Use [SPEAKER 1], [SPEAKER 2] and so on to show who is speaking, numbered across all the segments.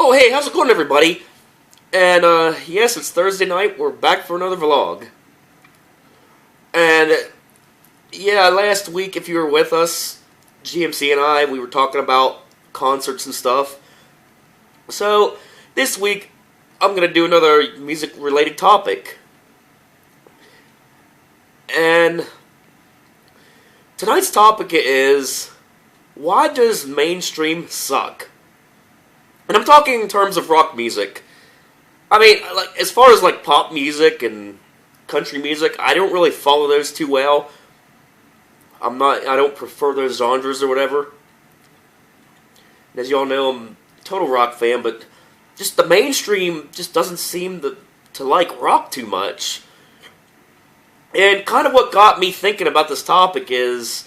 [SPEAKER 1] Oh, hey, how's it going, everybody? And, yes, it's Thursday night. We're back for another vlog. And, yeah, last week, if you were with us, GMC and I, we were talking about concerts and stuff. So, this week, I'm going to do another music-related topic. And, tonight's topic is, why does mainstream suck? And I'm talking in terms of rock music. I mean, like, as far as, like, pop music and country music, I don't really follow those too well. I don't prefer those genres or whatever. And as y'all know, I'm a total rock fan, but just the mainstream just doesn't seem to like rock too much. And kind of what got me thinking about this topic is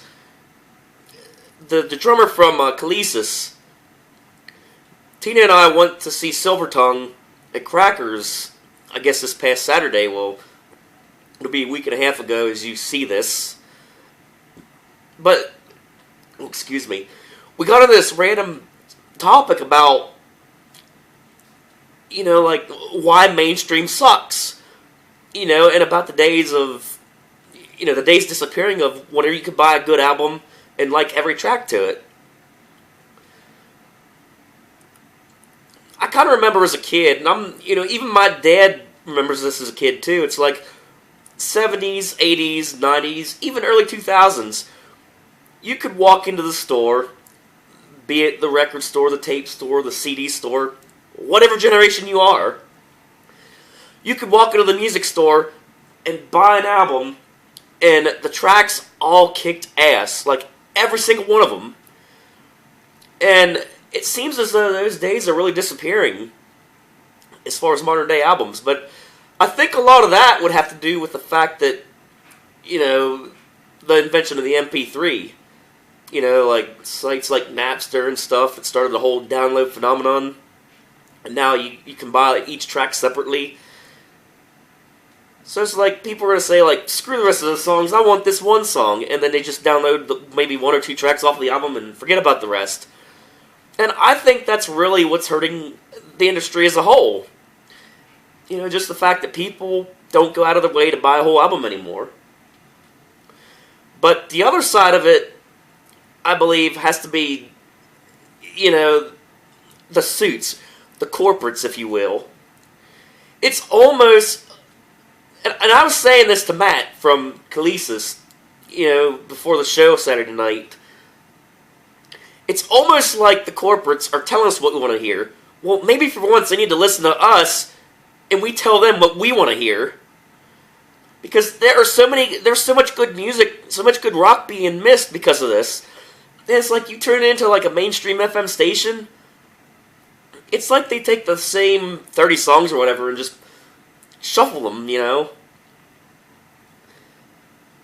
[SPEAKER 1] the drummer from Khalees. Tina and I went to see Silvertongue at Crackers, I guess this past Saturday. Well, it'll be a week and a half ago as you see this. But, excuse me, we got into this random topic about, you know, like, why mainstream sucks. You know, and about the days of, you know, the days disappearing of whenever you could buy a good album and like every track to it. I kind of remember as a kid, and even my dad remembers this as a kid too. It's like 70s, 80s, 90s, even early 2000s. You could walk into the store, be it the record store, the tape store, the CD store, whatever generation you are. You could walk into the music store and buy an album, and the tracks all kicked ass, like every single one of them. And it seems as though those days are really disappearing as far as modern day albums. But I think a lot of that would have to do with the fact that, you know, the invention of the MP3. You know, like sites like Napster and stuff that started the whole download phenomenon. And now you can buy each track separately. So it's like people are going to say, like, screw the rest of the songs, I want this one song. And then they just download maybe one or two tracks off the album and forget about the rest. And I think that's really what's hurting the industry as a whole. You know, just the fact that people don't go out of their way to buy a whole album anymore. But the other side of it, I believe, has to be, you know, the suits, the corporates, if you will. It's almost, and I was saying this to Matt from Khalees, you know, before the show Saturday night. It's almost like the corporates are telling us what we want to hear. Well, maybe for once they need to listen to us, and we tell them what we want to hear. Because there's so much good music, so much good rock being missed because of this. And it's like you turn it into like a mainstream FM station. It's like they take the same 30 songs or whatever and just shuffle them, you know.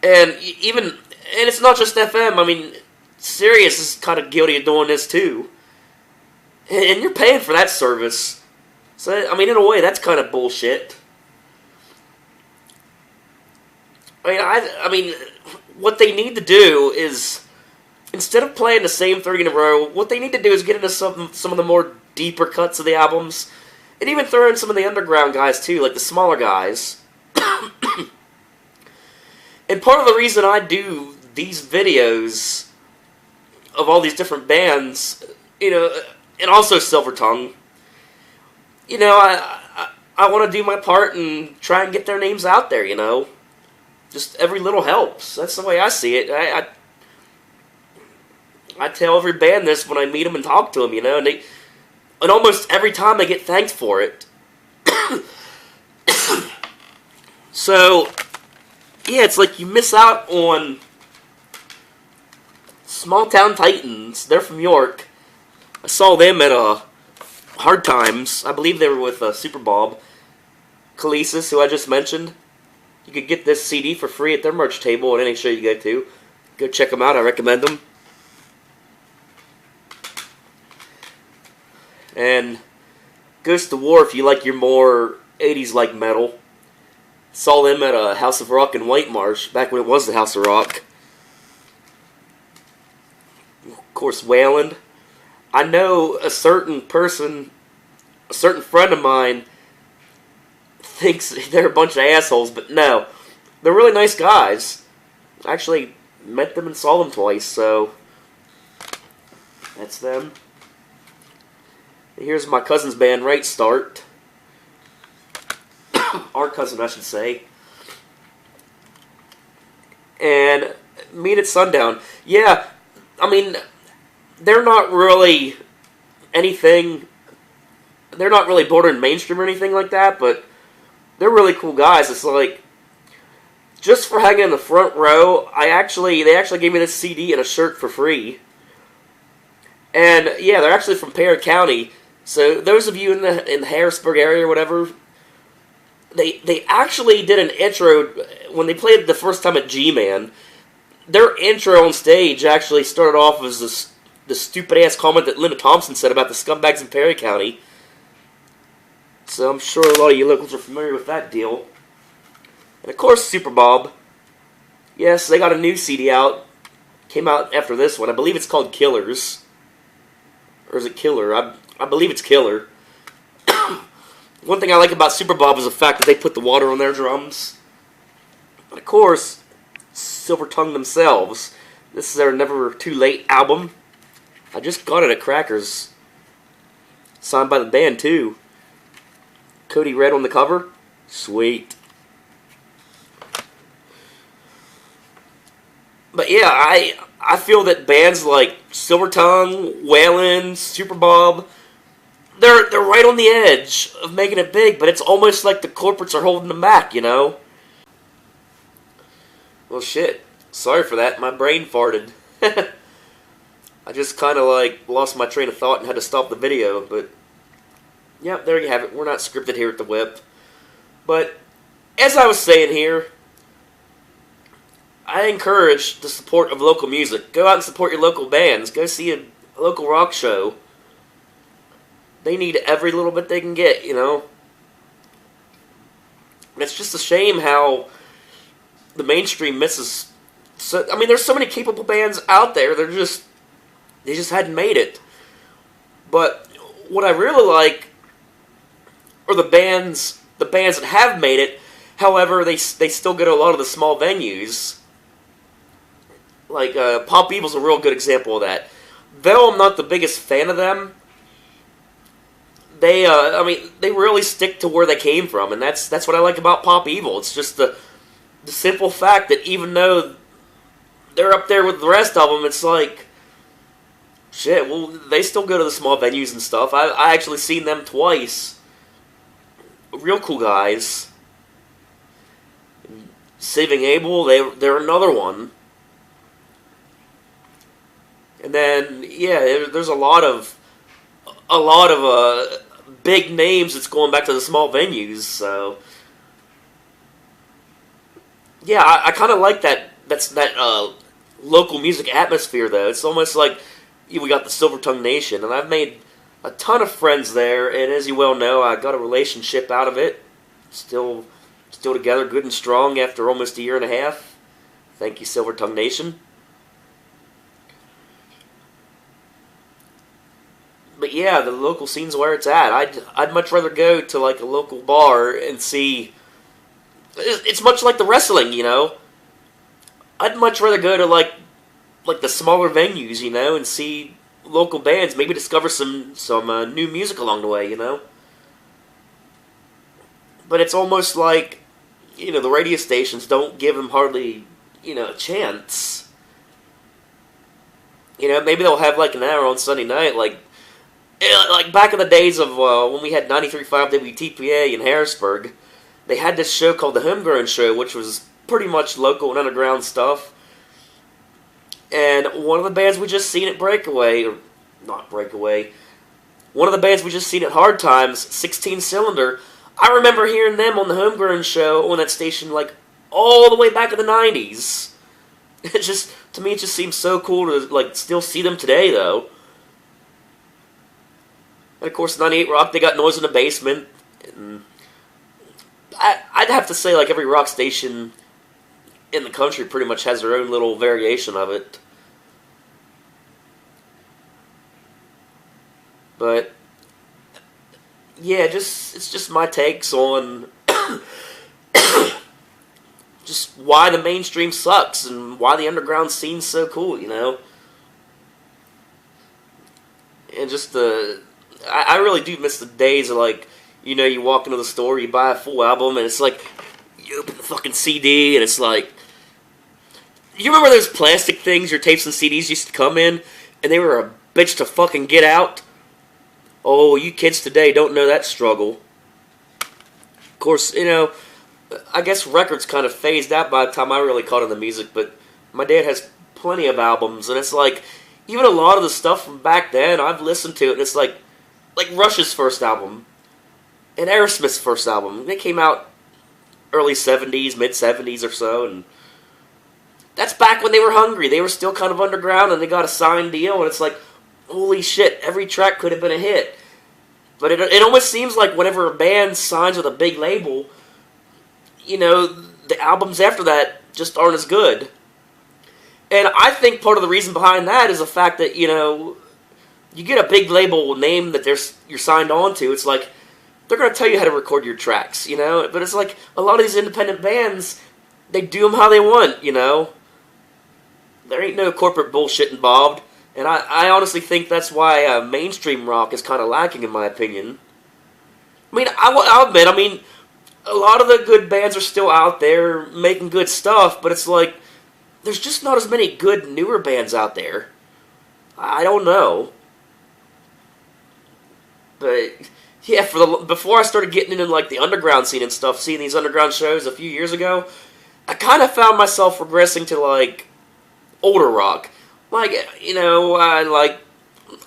[SPEAKER 1] And it's not just FM. I mean, Sirius is kind of guilty of doing this too. And you're paying for that service. So, I mean, in a way, that's kind of bullshit. I mean, what they need to do is, instead of playing the same 30 in a row, what they need to do is get into some of the more deeper cuts of the albums. And even throw in some of the underground guys too, like the smaller guys. And part of the reason I do these videos of all these different bands, you know, and also Silvertongue, you know, I want to do my part and try and get their names out there, you know. Just every little helps. That's the way I see it. I tell every band this when I meet them and talk to them, you know, and almost every time they get thanked for it. So, yeah, it's like you miss out on Small Town Titans. They're from York. I saw them at Hard Times. I believe they were with Super Bob. Khalees, who I just mentioned. You could get this CD for free at their merch table at any show you go to. Go check them out. I recommend them. And Ghost of War if you like your more 80s-like metal. Saw them at a House of Rock in White Marsh, back when it was the House of Rock. Of course, Wayland. I know a certain person a certain friend of mine thinks they're a bunch of assholes, but no. They're really nice guys. I actually met them and saw them twice, so that's them. Here's my cousin's band, Right Start. Our cousin, I should say. And Meet at Sundown. Yeah, I mean, they're not really anything. They're not really bordering mainstream or anything like that, but they're really cool guys. It's like, just for hanging in the front row, they actually gave me this CD and a shirt for free. And yeah, they're actually from Perry County. So those of you in the Harrisburg area or whatever, they actually did an intro when they played the first time at G-Man. Their intro on stage actually started off as the stupid ass comment that Linda Thompson said about the scumbags in Perry County. So I'm sure a lot of you locals are familiar with that deal. And of course, Super Bob. Yes, they got a new CD out. Came out after this one. I believe it's called Killers. Or is it Killer? I believe it's Killer. One thing I like about Super Bob is the fact that they put the water on their drums. And of course, Silver Tongue themselves. This is their Never Too Late album. I just got it at Crackers. Signed by the band, too. Cody Red on the cover. Sweet. But yeah, I feel that bands like Silver Tongue, Waylon, Super Bob, they're right on the edge of making it big, but it's almost like the corporates are holding them back, you know? Well, shit. Sorry for that. My brain farted. I just kind of like lost my train of thought and had to stop the video, but yeah, there you have it. We're not scripted here at the Whip. But as I was saying here, I encourage the support of local music. Go out and support your local bands. Go see a local rock show. They need every little bit they can get, you know? And it's just a shame how the mainstream misses. So, I mean, there's so many capable bands out there. They just hadn't made it. But what I really like are the bands that have made it. However, they still go to a lot of the small venues. Like, Pop Evil's a real good example of that. Though I'm not the biggest fan of them, they really stick to where they came from, and that's what I like about Pop Evil. It's just the simple fact that even though they're up there with the rest of them, it's like, shit, well, they still go to the small venues and stuff. I actually seen them twice. Real cool guys. Saving Abel, they're another one. And then, yeah, there's a lot of big names that's going back to the small venues, so yeah, I kind of like that local music atmosphere, though. It's almost like we got the Silver Tongue Nation, and I've made a ton of friends there, and as you well know, I got a relationship out of it. Still together, good and strong after almost a year and a half. Thank you, Silver Tongue Nation. But yeah, the local scene's where it's at. I'd much rather go to like a local bar and see. It's much like the wrestling, you know. I'd much rather go to like the smaller venues, you know, and see local bands. Maybe discover some new music along the way, you know. But it's almost like, you know, the radio stations don't give them hardly, you know, a chance. You know, maybe they'll have like an hour on Sunday night, like back in the days of when we had 93.5 WTPA in Harrisburg. They had this show called The Homegrown Show, which was pretty much local and underground stuff. And one of the bands we just seen at Breakaway, or not Breakaway, one of the bands we just seen at Hard Times, 16 Cylinder, I remember hearing them on The Homegrown Show on that station like all the way back in the 90s. It just, to me, it just seems so cool to like still see them today, though. And of course, 98 Rock, they got Noise in the Basement. And I'd have to say, like, every rock station in the country pretty much has their own little variation of it. But yeah, it's just my takes on just why the mainstream sucks and why the underground scene's so cool, you know? And just I really do miss the days of, like, you know, you walk into the store, you buy a full album, and it's like, you open the fucking CD, and it's like, you remember those plastic things your tapes and CDs used to come in, and they were a bitch to fucking get out? Oh, you kids today don't know that struggle. Of course, you know, I guess records kind of phased out by the time I really caught on the music, but my dad has plenty of albums, and it's like, even a lot of the stuff from back then, I've listened to it, and it's like Rush's first album, and Aerosmith's first album. They came out early 70s, mid 70s or so, and that's back when they were hungry. They were still kind of underground, and they got a signed deal, and it's like, holy shit, every track could have been a hit. But it almost seems like whenever a band signs with a big label, you know, the albums after that just aren't as good. And I think part of the reason behind that is the fact that, you know, you get a big label name that you're signed on to, it's like, they're going to tell you how to record your tracks, you know? But it's like, a lot of these independent bands, they do them how they want, you know? There ain't no corporate bullshit involved. And I honestly think that's why mainstream rock is kind of lacking, in my opinion. I mean, I'll admit, I mean, a lot of the good bands are still out there making good stuff, but it's like, there's just not as many good newer bands out there. I don't know. But yeah, before I started getting into like the underground scene and stuff, seeing these underground shows a few years ago, I kind of found myself regressing to like older rock. Like, you know, I like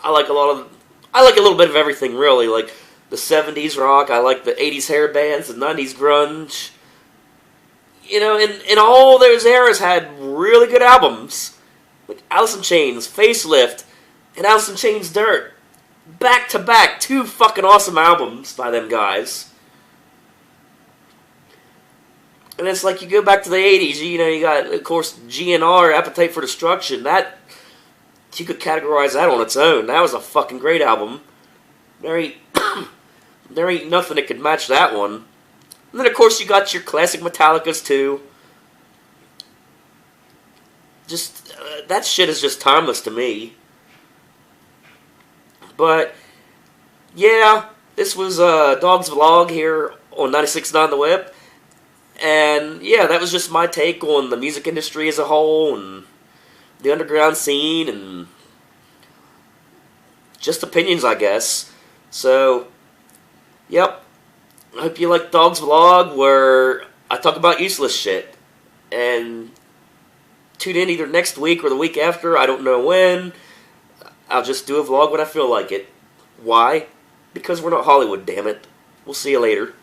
[SPEAKER 1] a little bit of everything, really. Like the 70s rock, I like the 80s hair bands, the 90s grunge. You know, and all those eras had really good albums. Like Alice in Chains, Facelift, and Alice in Chains Dirt. Back to back, 2 fucking awesome albums by them guys. And it's like you go back to the 80s, you know, you got, of course, GNR, Appetite for Destruction. That, you could categorize that on its own. That was a fucking great album. There ain't nothing that could match that one. And then, of course, you got your classic Metallicas, too. Just, that shit is just timeless to me. But, yeah, this was Dog's Vlog here on 96.9 The Whip. And, yeah, that was just my take on the music industry as a whole, and the underground scene, and just opinions, I guess. So, yep. I hope you like Dog's Vlog, where I talk about useless shit. And tune in either next week or the week after, I don't know when. I'll just do a vlog when I feel like it. Why? Because we're not Hollywood, damn it. We'll see you later.